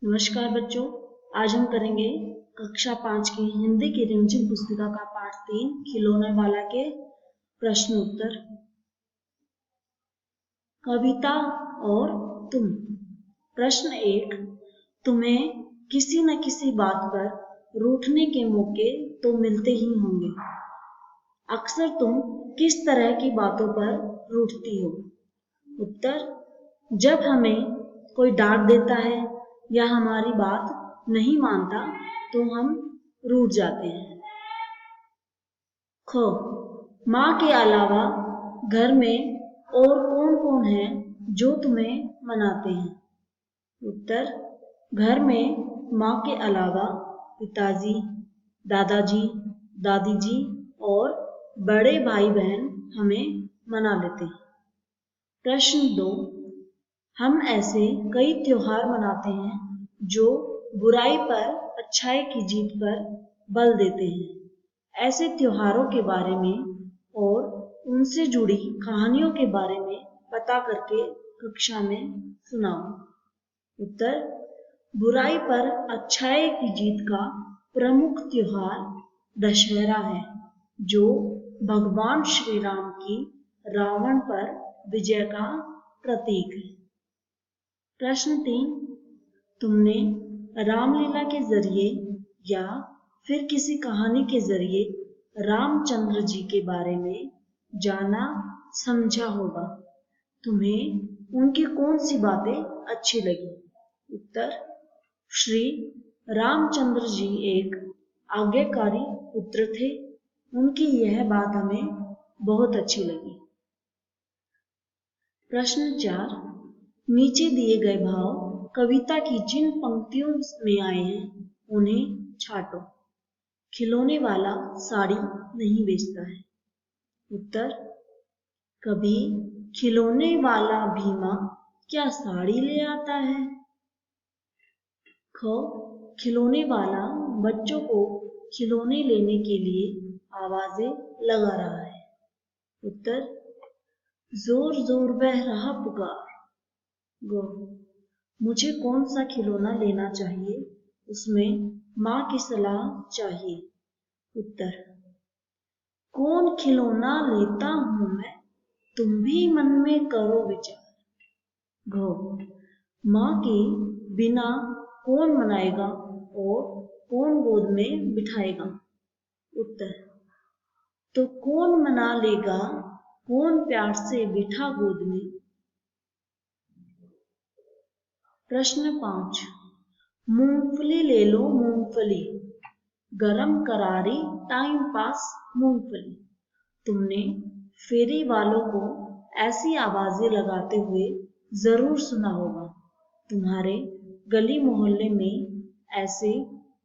नमस्कार बच्चों, आज हम करेंगे कक्षा 5 की हिंदी की रिमझिम पुस्तिका का पाठ 3 खिलौने वाला के प्रश्न उत्तर। कविता और तुम। प्रश्न 1। तुम्हें किसी न किसी बात पर रूठने के मौके तो मिलते ही होंगे। अक्सर तुम किस तरह की बातों पर रूठती हो? उत्तर: जब हमें कोई डांट देता है या हमारी बात नहीं मानता तो हम रूठ जाते हैं। ख। माँ के अलावा घर में और कौन कौन है जो तुम्हें मनाते हैं? उत्तर: घर में माँ के अलावा पिताजी, दादाजी, दादी जी और बड़े भाई बहन हमें मना लेते हैं। प्रश्न 2। हम ऐसे कई त्योहार मनाते हैं जो बुराई पर अच्छाई की जीत पर बल देते हैं। ऐसे त्योहारों के बारे में और उनसे जुड़ी कहानियों के बारे में पता करके कक्षा में सुनाओ। उत्तर: बुराई पर अच्छाई की जीत का प्रमुख त्योहार दशहरा है, जो भगवान श्री राम की रावण पर विजय का प्रतीक है। प्रश्न 3। तुमने रामलीला के जरिए या फिर किसी कहानी के जरिए रामचंद्र जी के बारे में जाना समझा होगा। तुम्हें उनकी कौन सी बातें अच्छी लगी? उत्तर: श्री रामचंद्र जी एक आज्ञाकारी पुत्र थे। उनकी यह बात हमें बहुत अच्छी लगी। प्रश्न 4। नीचे दिए गए भाव कविता की जिन पंक्तियों में आए हैं उन्हें छांटो। खिलौने वाला साड़ी नहीं बेचता है। उत्तर: कभी खिलौने वाला भीमा क्या साड़ी ले आता है? ख। खिलौने वाला बच्चों को खिलौने लेने के लिए आवाजें लगा रहा है। उत्तर: जोर जोर बह रहा पुकार। ग। मुझे कौन सा खिलौना लेना चाहिए, उसमें माँ की सलाह चाहिए। उत्तर: कौन खिलौना लेता हूं मैं, तुम भी मन में करो विचार। घ। माँ के बिना कौन मनाएगा और कौन गोद में बिठाएगा? उत्तर: तो कौन मना लेगा, कौन प्यार से बिठा गोद में। प्रश्न 5। मूंगफली ले लो मूंगफली, गरम करारी टाइम पास मूंगफली। तुमने फेरी वालों को ऐसी आवाजें लगाते हुए जरूर सुना होगा। तुम्हारे गली मोहल्ले में ऐसे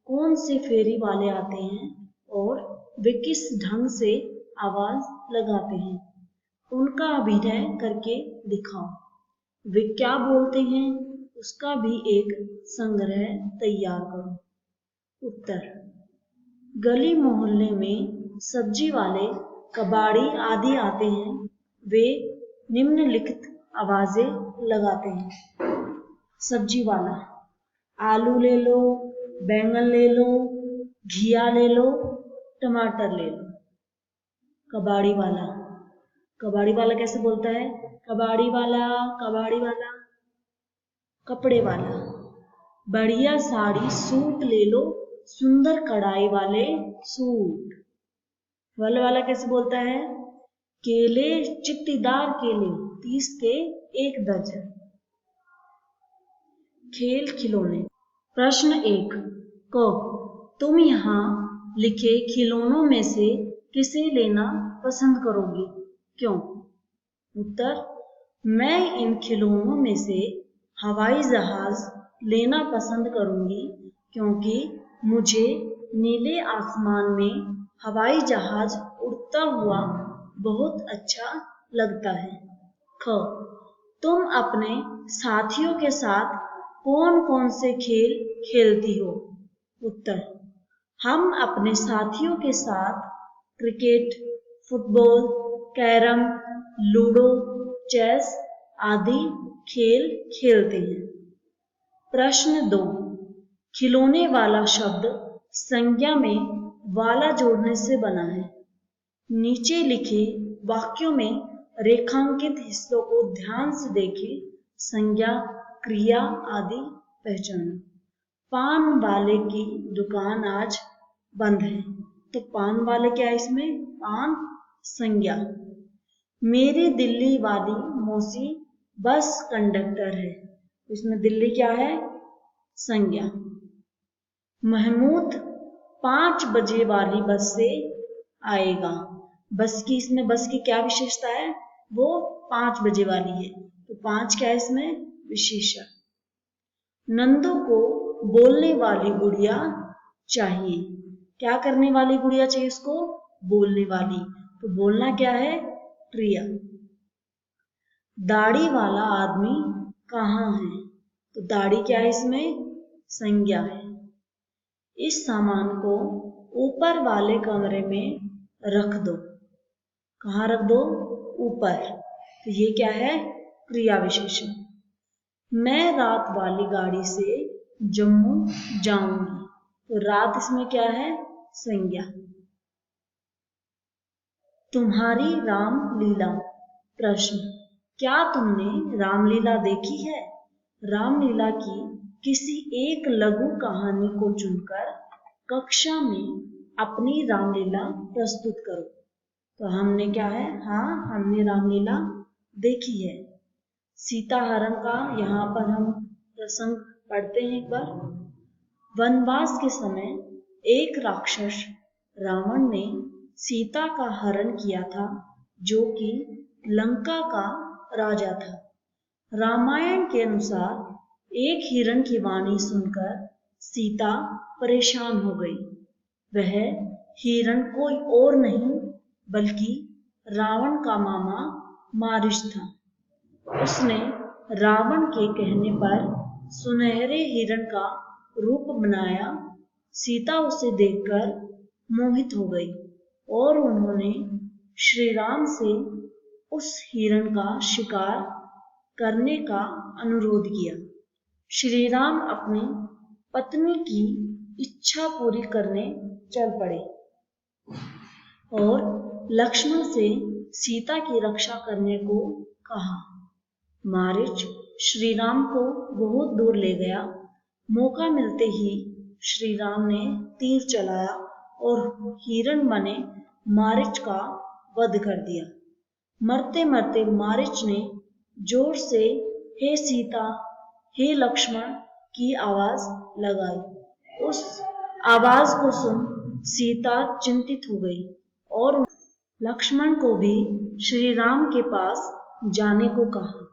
कौन से फेरी वाले आते हैं और वे किस ढंग से आवाज लगाते हैं? उनका अभिनय करके दिखाओ। वे क्या बोलते हैं उसका भी एक संग्रह तैयार करो। उत्तर: गली मोहल्ले में सब्जी वाले, कबाड़ी आदि आते हैं। वे निम्नलिखित आवाजें लगाते हैं। सब्जी वाला: आलू ले लो, बैंगन ले लो, घिया ले लो, टमाटर ले लो। कबाड़ी वाला: कबाड़ी वाला कैसे बोलता है? कबाड़ी वाला, कबाड़ी वाला। कपड़े वाला: बढ़िया साड़ी सूट ले लो, सुंदर कढ़ाई वाले सूट। फल वाला कैसे बोलता है? केले, चिट्टीदार केले 30 के 1 दर्जन। खेल खिलौने। प्रश्न 1। क। तुम यहाँ लिखे खिलौनों में से किसे लेना पसंद करोगी, क्यों? उत्तर: मैं इन खिलौनों में से हवाई जहाज लेना पसंद करूंगी, क्योंकि मुझे नीले आसमान में हवाई जहाज उड़ता हुआ बहुत अच्छा लगता है। ख। तुम अपने साथियों के साथ कौन कौन से खेल खेलती हो? उत्तर: हम अपने साथियों के साथ cricket, football, carrom, ludo, chess आदि खेल खेलते हैं। प्रश्न 2। खिलौने वाला शब्द संज्ञा में वाला जोड़ने से बना है। नीचे लिखे वाक्यों में रेखांकित हिस्सों को ध्यान से देखें, संज्ञा, क्रिया आदि पहचानो। पान वाले की दुकान आज बंद है, तो पान वाले क्या है इसमें? पान संज्ञा। मेरी दिल्ली वाली मौसी बस कंडक्टर है, इसमें दिल्ली क्या है? संज्ञा। महमूद 5 बजे वाली बस से आएगा। बस की इसमें बस की क्या विशेषता है? वो 5 बजे वाली है, तो 5 क्या है इसमें? विशेषण। नंदू को बोलने वाली गुड़िया चाहिए। क्या करने वाली गुड़िया चाहिए उसको? बोलने वाली। तो बोलना क्या है? क्रिया। दाढ़ी वाला आदमी कहाँ है? तो दाढ़ी क्या है इसमें? संज्ञा है। इस सामान को ऊपर वाले कमरे में रख दो। कहाँ रख दो? ऊपर। तो ये क्या है? क्रिया विशेषण। मैं रात वाली गाड़ी से जम्मू जाऊंगी, तो रात इसमें क्या है? संज्ञा। तुम्हारी रामलीला। प्रश्न, क्या तुमने रामलीला देखी है? रामलीला की किसी एक लघु कहानी को चुनकर कक्षा में अपनी रामलीला प्रस्तुत करो। तो हमने क्या है? हाँ, हमने रामलीला देखी है। सीता हरण का यहाँ पर हम प्रसंग पढ़ते हैं एक बार। वनवास के समय एक राक्षस रावण ने सीता का हरण किया था, जो कि लंका का राजा था। रामायण के अनुसार एक हिरण की वाणी सुनकर सीता परेशान हो गई। वह हिरण कोई और नहीं बल्कि रावण का मामा मारीच था। उसने रावण के कहने पर सुनहरे हिरण का रूप बनाया। सीता उसे देखकर मोहित हो गई और उन्होंने श्री राम से उस हिरण का शिकार करने का अनुरोध किया। श्री राम अपनी पत्नी की इच्छा पूरी करने चल पड़े और लक्ष्मण से सीता की रक्षा करने को कहा। मारीच श्री राम को बहुत दूर ले गया। मौका मिलते ही श्री राम ने तीर चलाया और हिरण बने मारीच का वध कर दिया। मरते मरते मारीच ने जोर से हे सीता, हे लक्ष्मण की आवाज लगाई। उस आवाज को सुन सीता चिंतित हो गई और लक्ष्मण को भी श्री राम के पास जाने को कहा।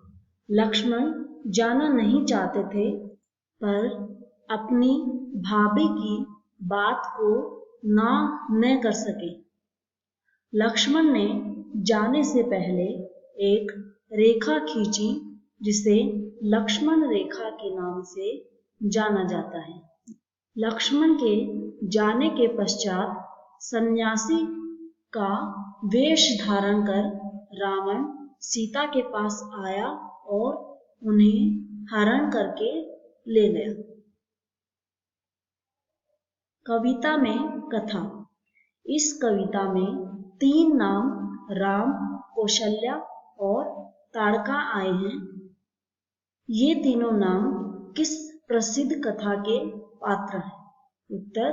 लक्ष्मण जाना नहीं चाहते थे, पर अपनी भाभी की बात को ना न कर सके। लक्ष्मण ने जाने से पहले एक रेखा खींची, जिसे लक्ष्मण रेखा के नाम से जाना जाता है। लक्ष्मण के जाने के पश्चात सन्यासी का वेश धारण कर रावण सीता के पास आया और उन्हें हरण करके ले गया। कविता में कथा। इस कविता में 3 नाम राम, कौशल्या और ताड़का आए हैं। ये तीनों नाम किस प्रसिद्ध कथा के पात्र हैं? उत्तर,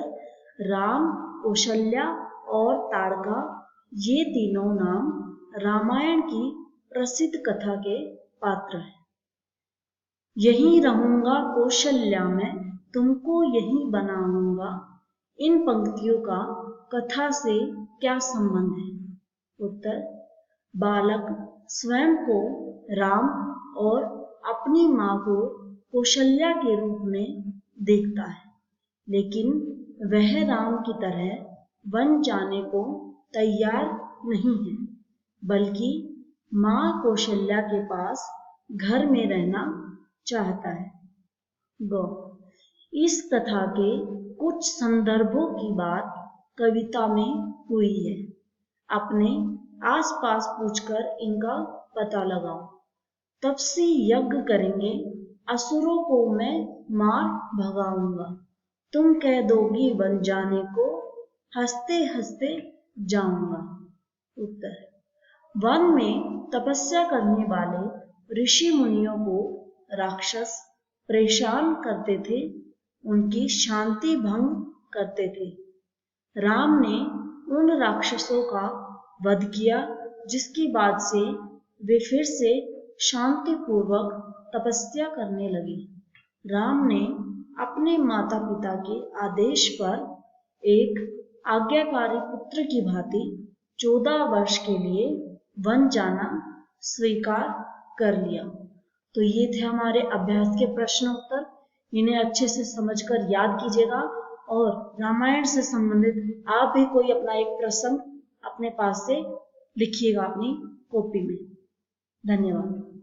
राम, कौशल्या और ताड़का ये तीनों नाम रामायण की प्रसिद्ध कथा के पात्र हैं। यहीं रहूंगा कौशल्या में, तुमको यहीं बनाऊंगा। इन पंक्तियों का कथा से क्या संबंध है? उत्तर, बालक स्वयं को राम और अपनी मां को कौशल्या के रूप में देखता है, लेकिन वह राम की तरह वन जाने को तैयार नहीं है, बल्कि मां कौशल्या के पास घर में रहना चाहता है। गौ, इस कथा के कुछ संदर्भों की बात कविता में हुई है। अपने आसपास पूछकर इनका पता लगाओ। तपसी यज्ञ करेंगे, असुरों को मैं मार भगाऊंगा। तुम कह दोगी वन जाने को, हंसते हंसते जाऊंगा। उत्तर, वन में तपस्या करने वाले ऋषि मुनियों को राक्षस परेशान करते थे, उनकी शांति भंग करते थे। राम ने उन राक्षसों का वध किया, जिसके बाद से वे फिर से शांतिपूर्वक तपस्या करने लगे। राम ने अपने माता पिता के आदेश पर एक आज्ञाकारी पुत्र की भांति 14 वर्ष के लिए वन जाना स्वीकार कर लिया। तो ये थे हमारे अभ्यास के प्रश्न उत्तर। इन्हें अच्छे से समझकर याद कीजिएगा और रामायण से संबंधित आप भी कोई अपना एक प्रसंग अपने पास से लिखिएगा अपनी कॉपी में। धन्यवाद।